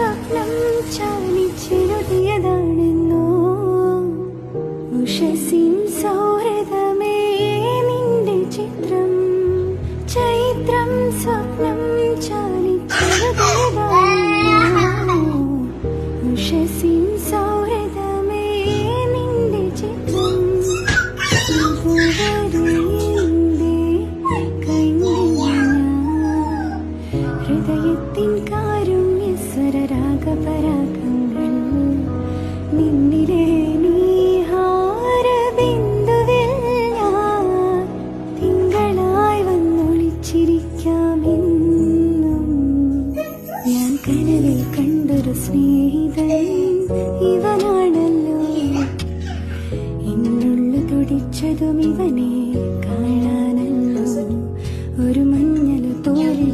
സ്വപ്നം ചാലിച്ചെഴുതിയതാണെന്നോ ഉഷസിൻ സൗഹൃദമേ നിന്റെ ചിത്രം ചൈത്രം സ്വപ്നം ചാലിച്ചെഴുതിയതാണെന്നോ ഉഷസിൻ സൗഹൃദമേ നിന്റെ ചിത്രം ഹൃദയത്തിൻ കാരുണ്യസ്വരരാഗപരാഗങ്ങൾ നിന്നിലെ നീഹാരബിന്ദുവിൽ ഞാൻ തിങ്കളായി വന്നൊളിച്ചിരിക്കാമെന്നും ഞാൻ കനവിൽ കണ്ടൊരു സ്നേഹിതൻ ഇവനാണല്ലോ എന്നുള്ളു തുടിച്ചതും ഇവനെ കാണാനല്ലോ ഒരു മഞ്ഞളു തോരി